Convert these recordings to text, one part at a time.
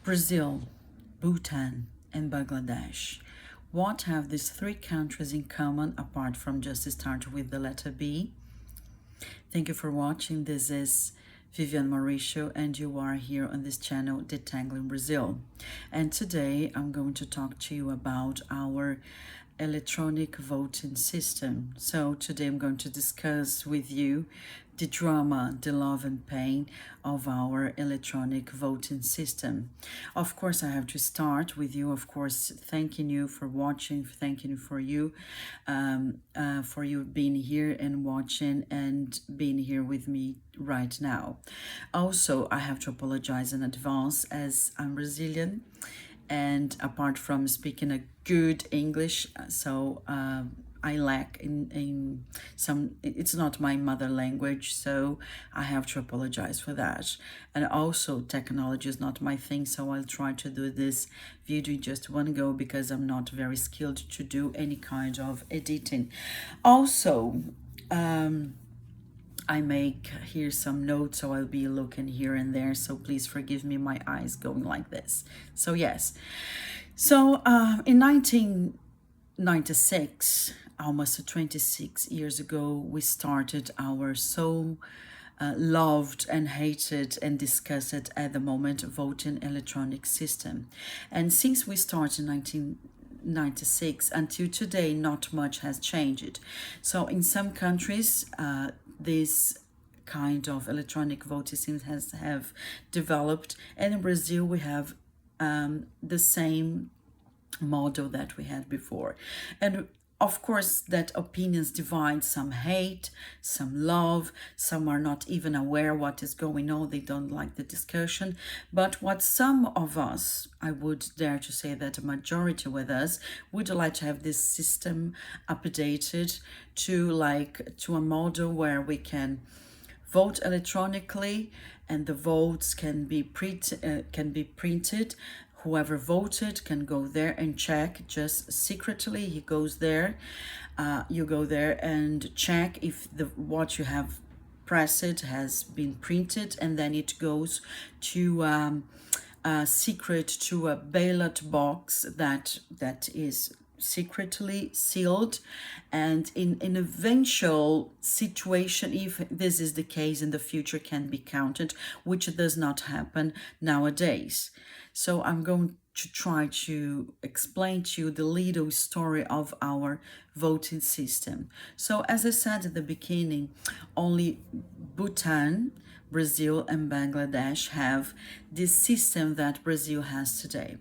Brazil, Bhutan, and Bangladesh. What have these three countries in common apart from just start with the letter B? Thank you for watching. This is Vivian Mauricio, and you are here on this channel, Detangling Brazil. And today I'm going to talk to you about our electronic voting system. So today I'm going to discuss with you the drama, the love and pain of our electronic voting system. Of course, I have to start with you, of course, thanking you for watching, thanking you for you being here and watching and being here with me right now. Also, I have to apologize in advance as I'm Brazilian, and apart from speaking a good English, I lack in some, it's not my mother language, so I have to apologize for that. And also technology is not my thing, so I'll try to do this video in just one go because I'm not very skilled to do any kind of editing. Also, I make here some notes, so I'll be looking here and there, so please forgive me my eyes going like this. So yes, so in 1996, almost 26 years ago, we started our so loved and hated and discussed at the moment voting electronic system. And since we started in 1996 until today, not much has changed. So in some countries, this kind of electronic voting systems have developed, and in Brazil we have the same model that we had before. And of course that opinions divide, some hate, some love, some are not even aware what is going on, they don't like the discussion. But what some of us, I would dare to say that a majority with us, would like to have this system updated to a model where we can vote electronically and the votes can be printed. Whoever voted can go there and check just secretly. He goes there, you go there and check if what you have pressed has been printed, and then it goes to secret to a ballot box that is secretly sealed. And in eventual situation, if this is the case in the future, can be counted, which does not happen nowadays. So I'm going to try to explain to you the little story of our voting system. So as I said at the beginning, only Bhutan, Brazil and Bangladesh have this system that Brazil has today.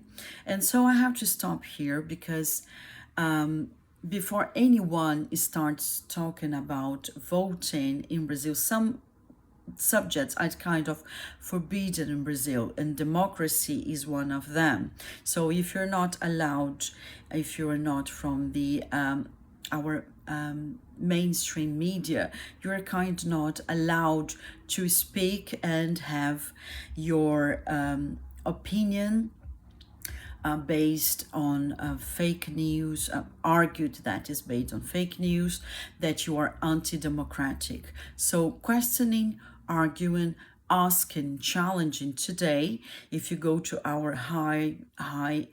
And so I have to stop here because before anyone starts talking about voting in Brazil, some subjects are kind of forbidden in Brazil, and democracy is one of them. So if you're not allowed, if you're not from the our mainstream media, you're kind not allowed to speak and have your opinion based on fake news, argued that is based on fake news, that you are anti-democratic. So questioning, arguing, asking, challenging today, if you go to our high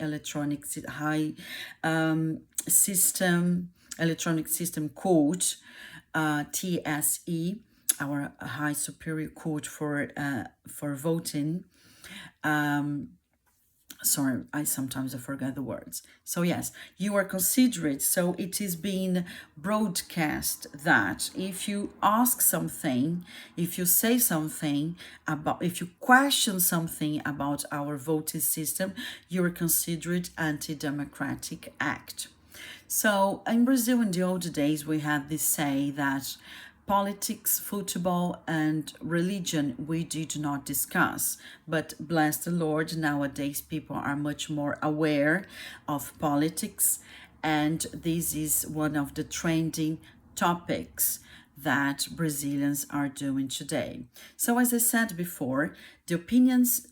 electronic system court, TSE, our High Superior Court for voting. Sorry, I sometimes forget the words. So yes, you are considerate. So it is being broadcast that if you ask something, if you say something about, if you question something about our voting system, you are considered anti-democratic act. So in Brazil in the old days, we had this say that politics, football, and religion we did not discuss. But bless the Lord, nowadays people are much more aware of politics, and this is one of the trending topics that Brazilians are doing today. So as I said before, the opinions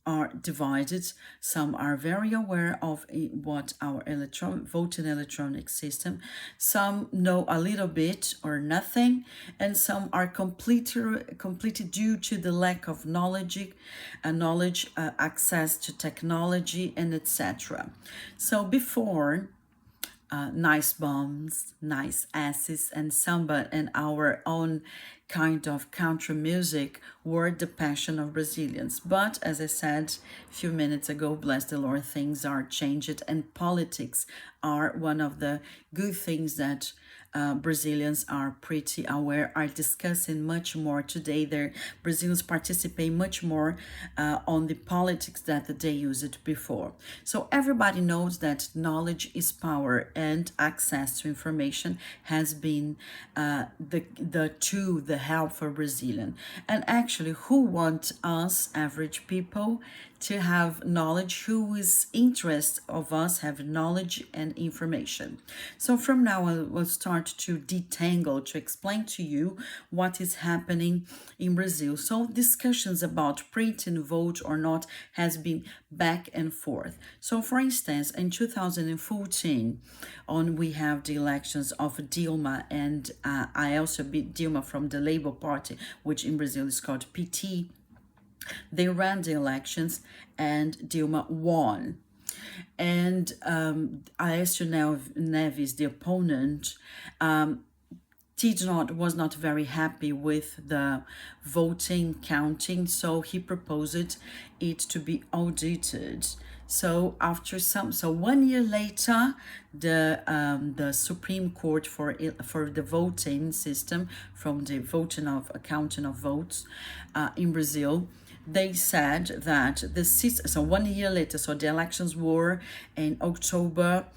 are divided. Some are very aware of what our voting electronic system. Some know a little bit or nothing, and some are completely due to the lack of access to technology, and etc. So before nice bombs, nice asses, and samba, and our own kind of country music were the passion of Brazilians. But as I said a few minutes ago, bless the Lord, things are changed, and politics are one of the good things that Brazilians are pretty aware, are discussing much more today. Their Brazilians participate much more on the politics that they used before. So everybody knows that knowledge is power, and access to information has been the help for Brazilian. And actually, who want us average people to have knowledge, who is interest of us have knowledge and information. So from now I will start to detangle, to explain to you what is happening in Brazil. So discussions about print and vote or not has been back and forth. So for instance, in 2014 on we have the elections of Dilma, and I also beat Dilma from the Labour Party, which in Brazil is called PT. They ran the elections and Dilma won. And Aécio Neves, the opponent, was not very happy with the voting counting, so he proposed it to be audited. So 1 year later, the Supreme Court for the voting system, from the accounting of votes in Brazil, they said that the system. So 1 year later, so the elections were in October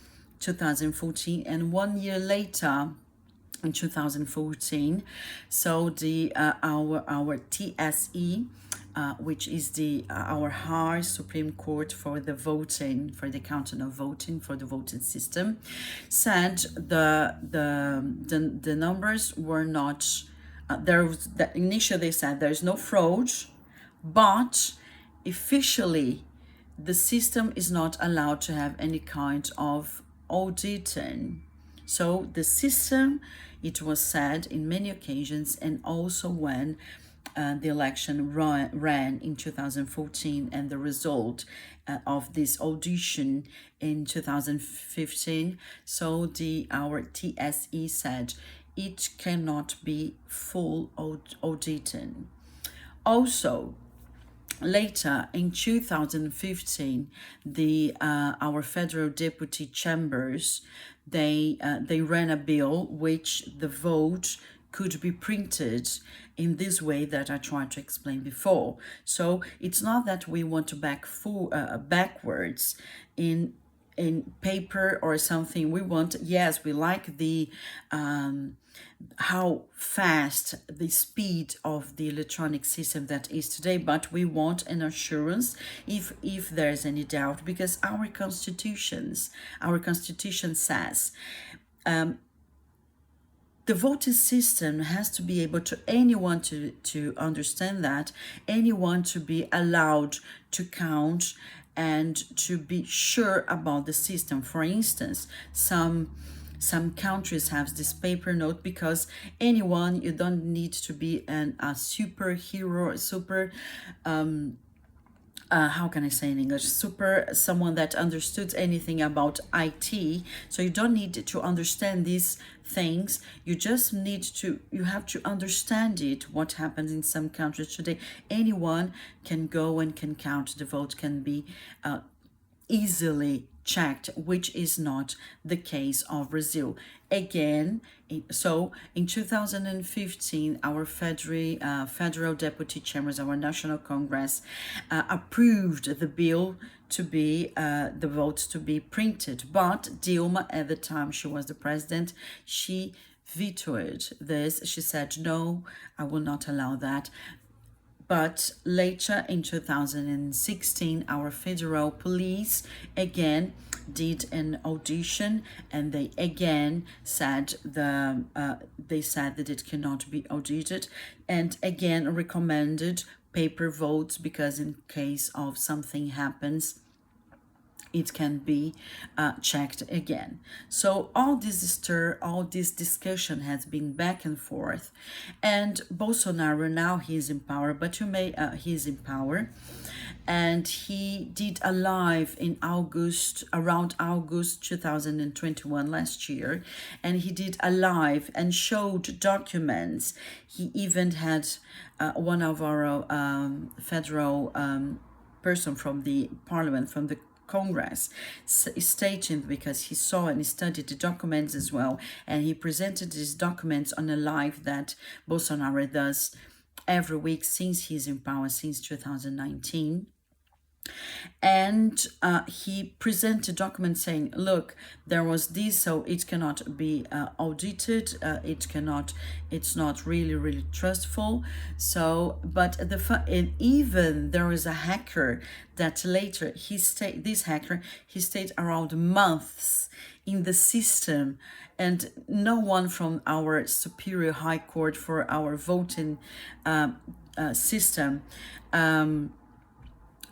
2014, and 1 year later, in 2014, so the our TSE, which is the our high Supreme Court for the voting, for the counting of voting, for the voting system, said the numbers were not there was that initially they said there is no fraud, but officially the system is not allowed to have any kind of auditing. So the system, it was said in many occasions, and also when the election ran in 2014, and the result of this audition in 2015. So our TSE said it cannot be full auditing. Also, later in 2015, our federal deputy chambers, they ran a bill which the vote could be printed in this way that I tried to explain before. So it's not that we want to backwards in paper or something. We want, yes, we like the how fast the speed of the electronic system that is today, but we want an assurance if there's any doubt, because our constitution says the voting system has to be able to anyone to understand that, anyone to be allowed to count and to be sure about the system. For instance, some countries have this paper note, because anyone, you don't need to be a superhero, how can I say in English, someone that understood anything about IT. So you don't need to understand these things. You just you have to understand it, what happens in some countries today. Anyone can go and can count. The vote can be easily checked, which is not the case of Brazil. Again, so in 2015, our federal deputy chambers, our National Congress, approved the bill to be the votes to be printed. But Dilma, at the time she was the president, she vetoed this. She said, no, I will not allow that. But later in 2016, our federal police again did an audition, and they again said that it cannot be audited, and again recommended paper votes, because in case of something happens, it can be checked again. So all this discussion has been back and forth, and Bolsonaro, now he's in power, but he's in power, and he did a live in around August 2021, last year, and he did a live and showed documents. He even had one of our federal person from the parliament, from the Congress, stating, because he saw and he studied the documents as well, and he presented these documents on a live that Bolsonaro does every week since he's in power, since 2019. And he presented documents saying, look, there was this, so it cannot be audited, it's not really trustful. So but even there is a hacker that later he stayed around months in the system, and no one from our superior high court for our voting system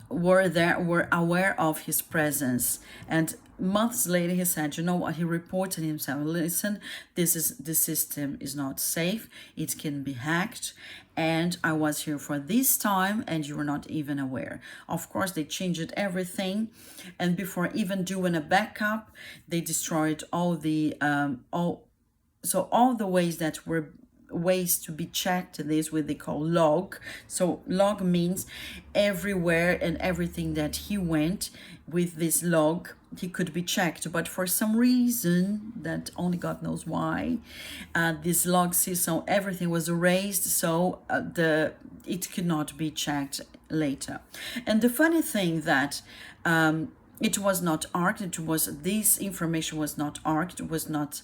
were aware of his presence. And months later he said, you know what, he reported himself, listen, the system is not safe, it can be hacked, and I was here for this time and you were not even aware. Of course, they changed everything, and before even doing a backup, they destroyed all the all the ways that were ways to be checked. This what they call log. So log means everywhere and everything that he went with this log, he could be checked. But for some reason that only God knows why, this log system, everything was erased, so it could not be checked later. And the funny thing that it was not arched, this information was not arched, was not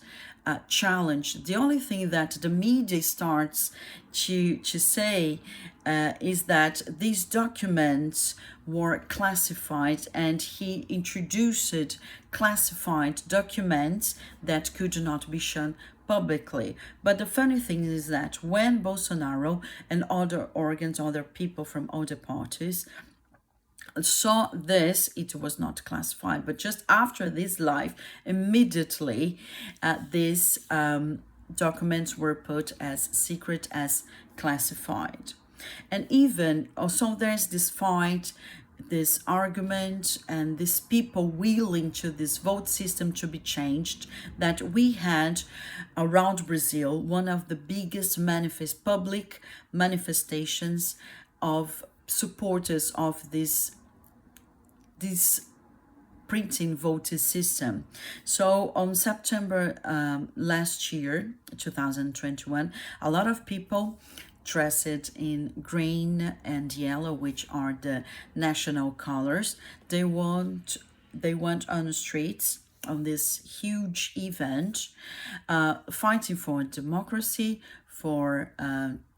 challenged. The only thing that the media starts to say is that these documents were classified, and he introduced classified documents that could not be shown publicly. But the funny thing is that when Bolsonaro and other people from other parties saw this, it was not classified. But just after this live, immediately these documents were put as secret, as classified. And even also there's this fight, this argument, and these people willing to this vote system to be changed, that we had around Brazil one of the biggest public manifestations of supporters of this printing voting system. So on September last year, 2021, a lot of people dressed in green and yellow, which are the national colors, they went on the streets on this huge event, fighting for democracy, for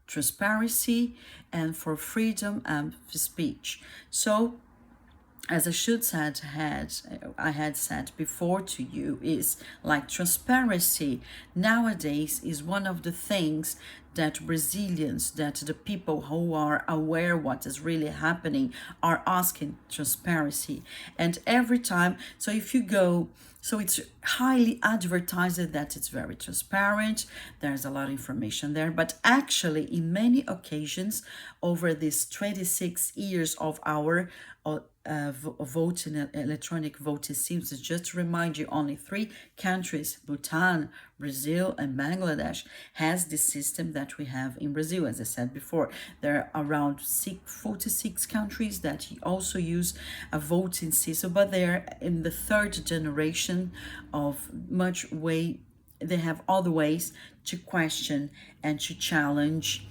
transparency, and for freedom of speech. So as I had said before to you, is like transparency nowadays is one of the things that Brazilians, that the people who are aware what is really happening, are asking transparency. And every time, so if you go, so it's highly advertised that it's very transparent, there's a lot of information there, but actually in many occasions over these 26 years of our voting, electronic voting systems, just to remind you, only 3 countries, Bhutan, Brazil, and Bangladesh, has this system that we have in Brazil. As I said before, there are around 46 countries that also use a voting system, but they're in the 3rd generation of they have other ways to question and to challenge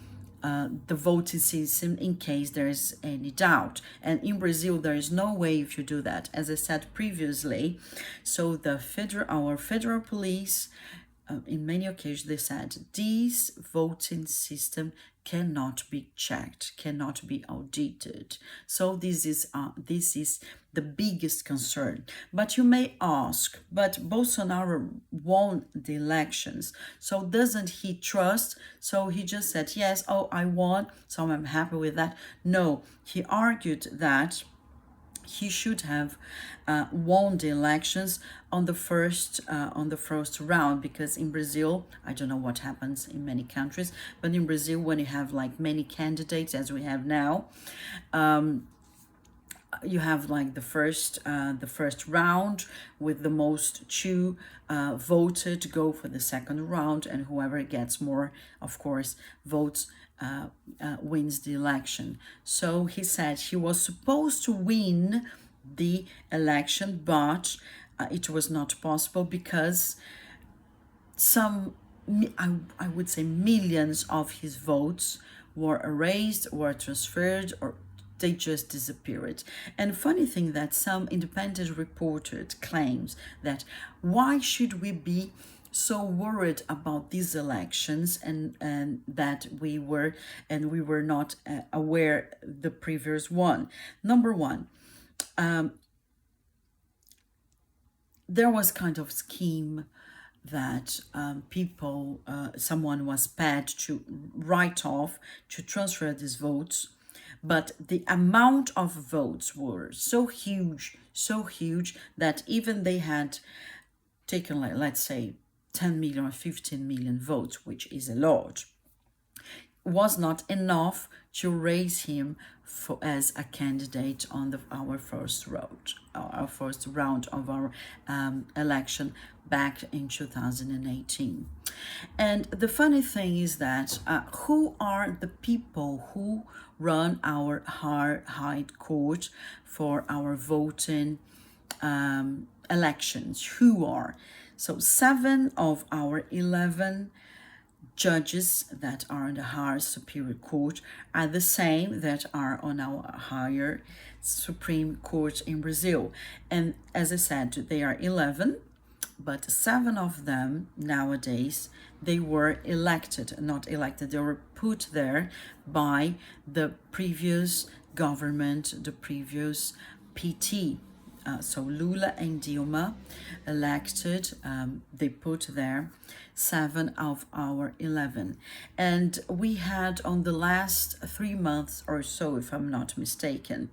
the voting system in case there is any doubt. And in Brazil, there is no way if you do that, as I said previously. So our federal police, in many occasions, they said this voting system cannot be checked, cannot be audited. So this is the biggest concern. But you may ask, but Bolsonaro won the elections, so doesn't he trust? So he just said, yes, oh, I won, so I'm happy with that. No, he argued that he should have won the elections on the first round, because in Brazil, I don't know what happens in many countries, but in Brazil, when you have like many candidates as we have now, you have like the first round with the most two voted go for the second round, and whoever gets more, of course, votes wins the election. So he said he was supposed to win the election, but it was not possible because some, I would say, millions of his votes were erased, were transferred, or they just disappeared. And funny thing that some independent reporter claims that why should we be so worried about these elections, and that we were not aware the previous one. Number one, there was kind of scheme that someone was paid to write off, to transfer these votes, but the amount of votes were so huge that even they had taken, like, let's say 10 million or 15 million votes, which is a lot, was not enough to raise him as a candidate on our first round of our election back in 2018. And the funny thing is that who are the people who run our high court for our voting elections? Who are? So 7 of our 11 judges that are in the higher superior court are the same that are on our higher Supreme Court in Brazil. And as I said, they are 11, but 7 of them nowadays, they were not elected, they were put there by the previous government, the previous PT. So Lula and Dilma elected, they put there 7 of our 11. And we had on the last 3 months or so, if I'm not mistaken,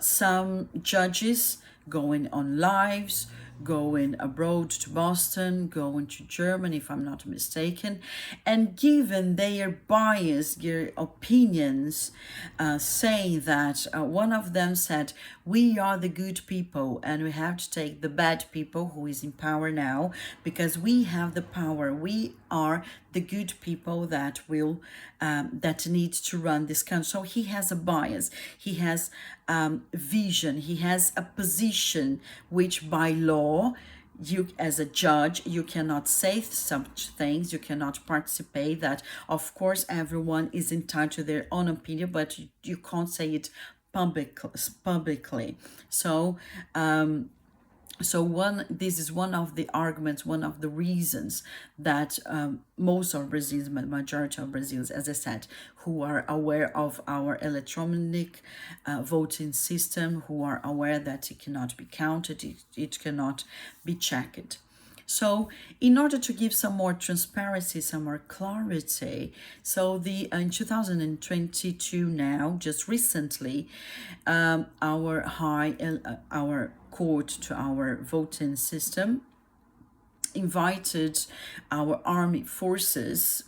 some judges going on lives, going abroad to Boston, going to Germany, if I'm not mistaken, and given their bias, their opinions, saying that one of them said, we are the good people and we have to take the bad people who is in power now, because we have the power. We are the good people that will that need to run this country. So he has a bias, he has vision, he has a position which by law, you as a judge, you cannot say such things, you cannot participate. That of course everyone is entitled to their own opinion, but you can't say it publicly. So this is one of the arguments, one of the reasons that most of Brazilians, majority of Brazilians, as I said, who are aware of our electronic voting system, who are aware that it cannot be counted, it cannot be checked. So in order to give some more transparency, some more clarity, so in 2022 now, just recently, our court to our voting system invited our army forces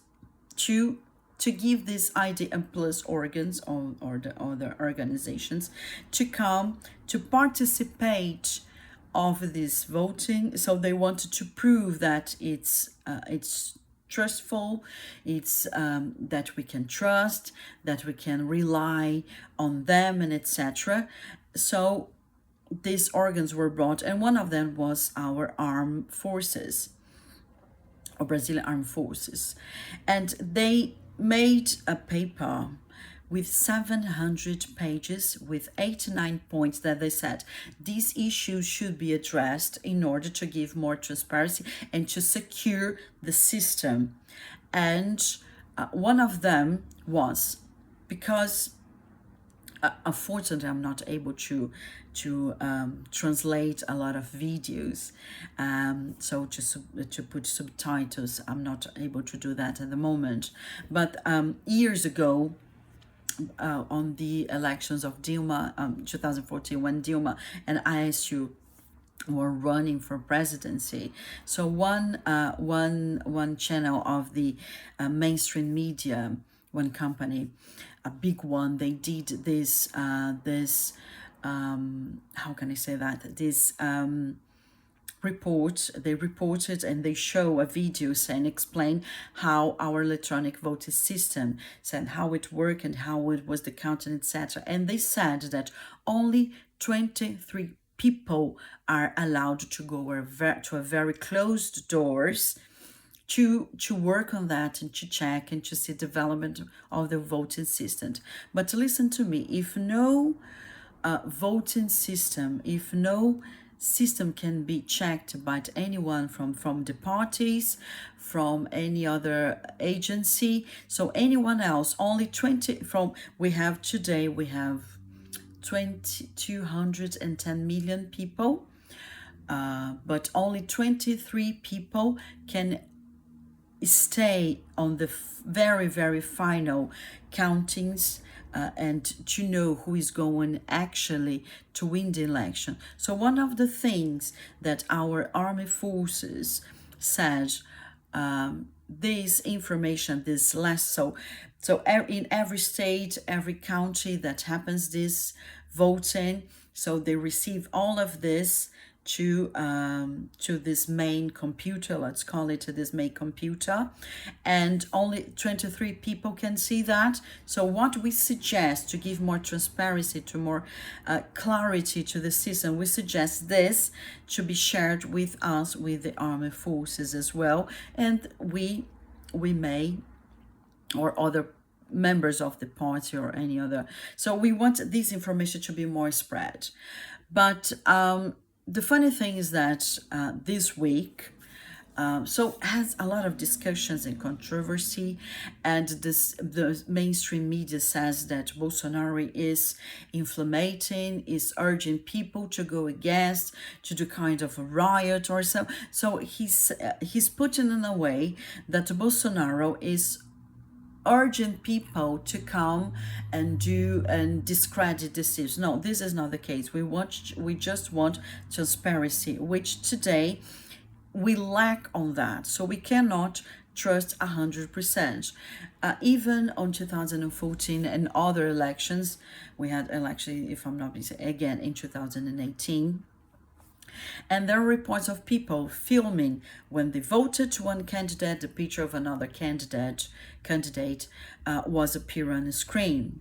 to give these IDM plus organs or the other organizations to come to participate of this voting. So they wanted to prove that it's trustful, it's that we can trust, that we can rely on them, and etc. So these organs were brought, and one of them was our armed forces, or Brazilian armed forces, and they made a paper with 700 pages with 89 points that they said these issues should be addressed in order to give more transparency and to secure the system. And one of them was because unfortunately I'm not able to translate a lot of videos, so to put subtitles I'm not able to do that at the moment. But years ago, on the elections of Dilma, 2014, when Dilma and ISU were running for presidency. So one channel of the mainstream media, one company, a big one, they did this how can I say that, this report. They reported and they show a video saying, explain how our electronic voting system, said how it worked and how it was the counting, etc. And they said that only 23 people are allowed to go to a very closed doors to work on that and to check and to see development of the voting system. But listen to me, if no voting system, if no system can be checked by anyone from the parties, from any other agency, so anyone else, only 20 from, we have today, we have 210 million people, but only 23 people can stay on the very, very final countings, and to know who is going actually to win the election. So one of the things that our army forces said, this information, this last, so in every state, every county that happens this voting, so they receive all of this to this main computer, let's call it this main computer, and only 23 people can see that. So what we suggest to give more transparency, to more clarity to the system, we suggest this to be shared with us, with the armed forces as well, and we may, or other members of the party or any other. So we want this information to be more spread. But the funny thing is that this week, so has a lot of discussions and controversy, and the mainstream media says that Bolsonaro is inflammating, is urging people to go against, to do kind of a riot or so. So he's putting in a way that Bolsonaro is urging people to come and do and discredit the system. No, this is not the case. We just want transparency, which today we lack on that. So we cannot trust 100%. Even on 2014 and other elections, we had election, if I'm not mistaken, again in 2018. And there are reports of people filming when they voted to one candidate, the picture of another candidate was appearing on the screen.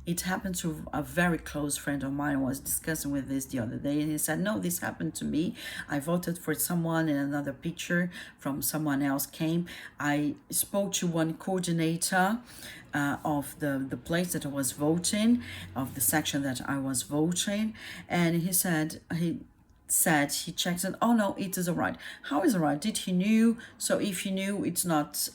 It happened to a very close friend of mine. I was discussing with this the other day, and he said, no, this happened to me. I voted for someone and another picture from someone else came. I spoke to one coordinator of the place that I was voting, of the section that I was voting, and he said, he checks and, oh no, it is all right. How is it right? Did he knew? So if he knew, it's not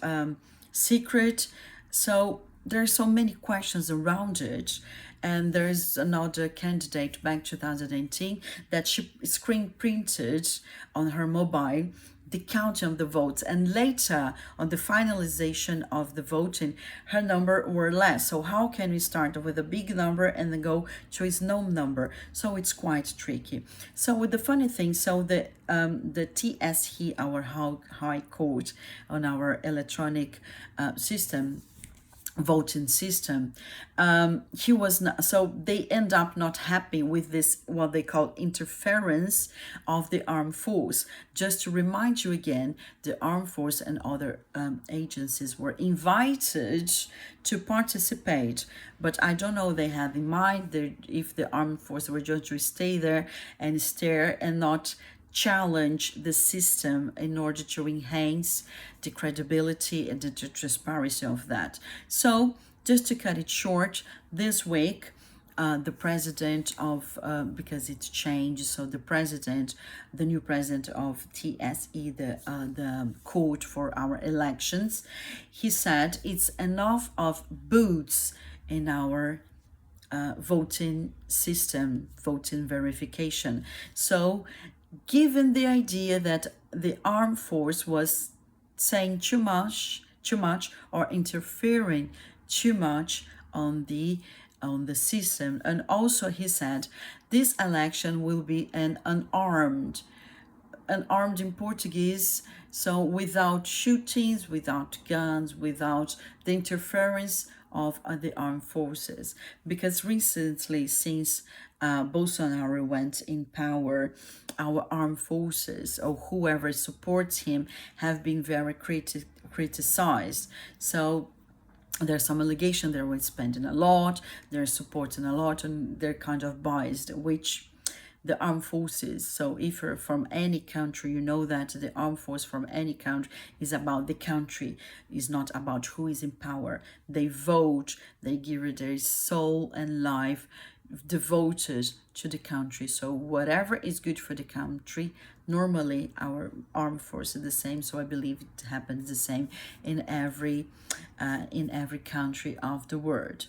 secret. So there are so many questions around it. And there's another candidate back 2018 that she screen printed on her mobile the counting of the votes, and later on the finalization of the voting, her number were less. So how can we start with a big number and then go to its no number? So it's quite tricky. So with the funny thing, so the TSE, our high court on our electronic system, voting system, he was not, so they end up not happy with this, what they call interference of the armed force. Just to remind you again, the armed force and other agencies were invited to participate, but I don't know they had in mind if the armed force were just to stay there and stare and not challenge the system in order to enhance the credibility and the transparency of that. So just to cut it short, this week the president of, because it's changed, so the new president of TSE, the court for our elections, he said it's enough of boots in our voting system, voting verification. So, given the idea that the armed force was saying too much, or interfering too much on the system, and also he said this election will be unarmed in Portuguese, so without shootings, without guns, without the interference of the armed forces. Because recently, since Bolsonaro went in power, our armed forces or whoever supports him have been very criticized. So there's some allegation they're spending a lot, they're supporting a lot, and they're kind of biased, which the armed forces. So if you're from any country, you know that the armed force from any country is about the country, is not about who is in power. They vote, they give their soul and life devoted to the country. So whatever is good for the country, normally our armed force is the same. So I believe it happens the same in every country of the world.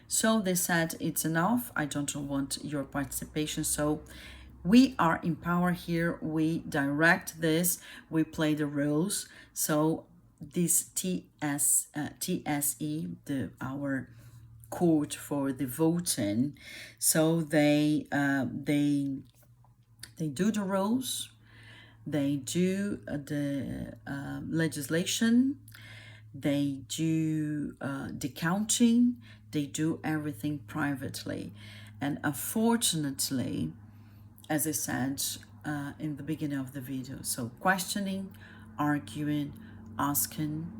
So they said it's enough. I don't want your participation. So we are in power here. We direct this. We play the rules. So this TSE, our court for the voting, so they do the rules. They do the legislation. They do the counting. They do everything privately. And unfortunately, as I said in the beginning of the video, so questioning, arguing, asking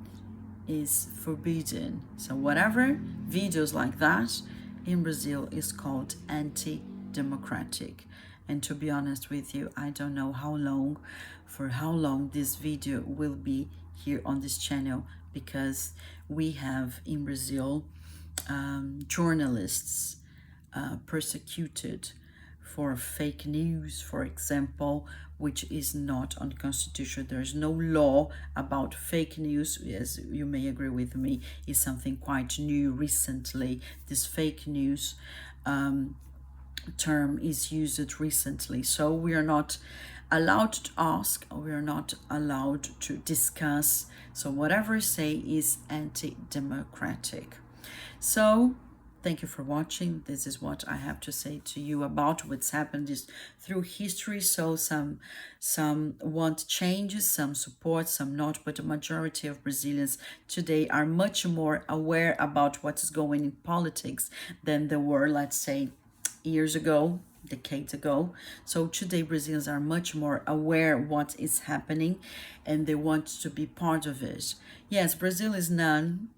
is forbidden. So whatever videos like that in Brazil is called anti-democratic. And to be honest with you, I don't know for how long this video will be here on this channel, because we have in Brazil journalists persecuted for fake news, for example, which is not unconstitutional. There is no law about fake news, as you may agree with me, is something quite new recently. This fake news term is used recently. So we are not allowed to ask, or we are not allowed to discuss. So whatever I say is anti-democratic. So thank you for watching. This is what I have to say to you about what's happened is through history. So some want changes, some support, some not, but the majority of Brazilians today are much more aware about what is going in politics than they were, let's say, years ago, decades ago. So today Brazilians are much more aware what is happening, and they want to be part of it. Yes, Brazil is known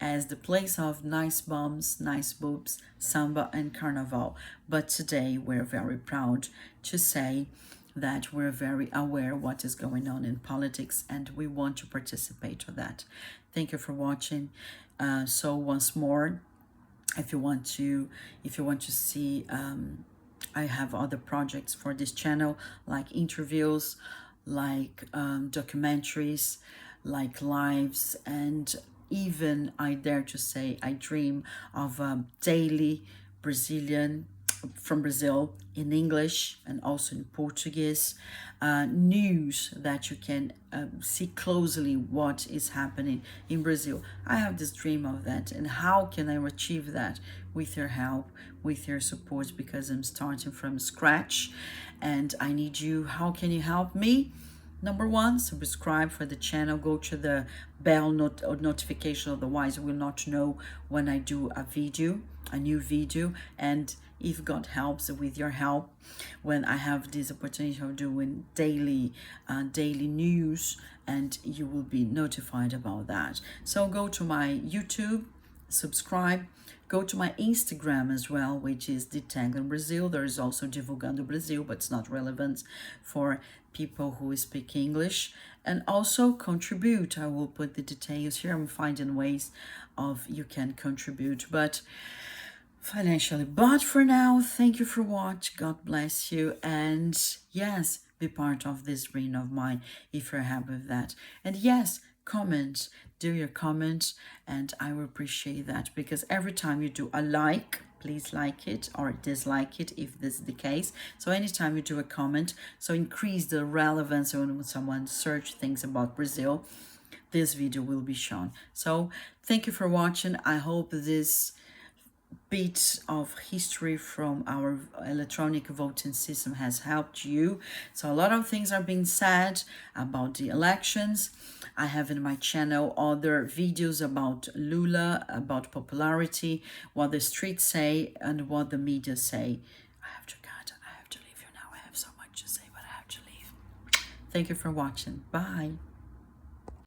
as the place of nice bombs, nice boobs, samba and carnival. But today we're very proud to say that we're very aware what is going on in politics, and we want to participate in that. Thank you for watching. So once more, if you want to see, I have other projects for this channel, like interviews, like documentaries, like lives, and even, I dare to say, I dream of a daily Brazilian from Brazil in English and also in Portuguese news, that you can see closely what is happening in Brazil. I have this dream of that, and how can I achieve that? With your help, with your support, because I'm starting from scratch and I need you. How can you help me? Number one, subscribe for the channel. Go to the bell notification, otherwise you will not know when I do a new video. And if God helps, with your help, when I have this opportunity of doing daily news, and you will be notified about that. So go to my YouTube, subscribe. Go to my Instagram as well, which is Detangling Brazil. There is also Divulgando Brazil, but it's not relevant for people who speak English. And also contribute. I will put the details here. I'm finding ways of you can contribute. But financially. But for now, thank you for watching. God bless you. And yes, be part of this reign of mine if you're happy with that. And yes, comment, do your comment, and I will appreciate that, because every time you do a like, please like it or dislike it if this is the case. So anytime you do a comment, so increase the relevance when someone search things about Brazil, this video will be shown. So thank you for watching. I hope this bit of history from our electronic voting system has helped you. So a lot of things are being said about the elections. I have in my channel other videos about Lula, about popularity, what the streets say and what the media say. I have to cut. I have to leave you now. I have so much to say, but I have to leave. Thank you for watching. Bye.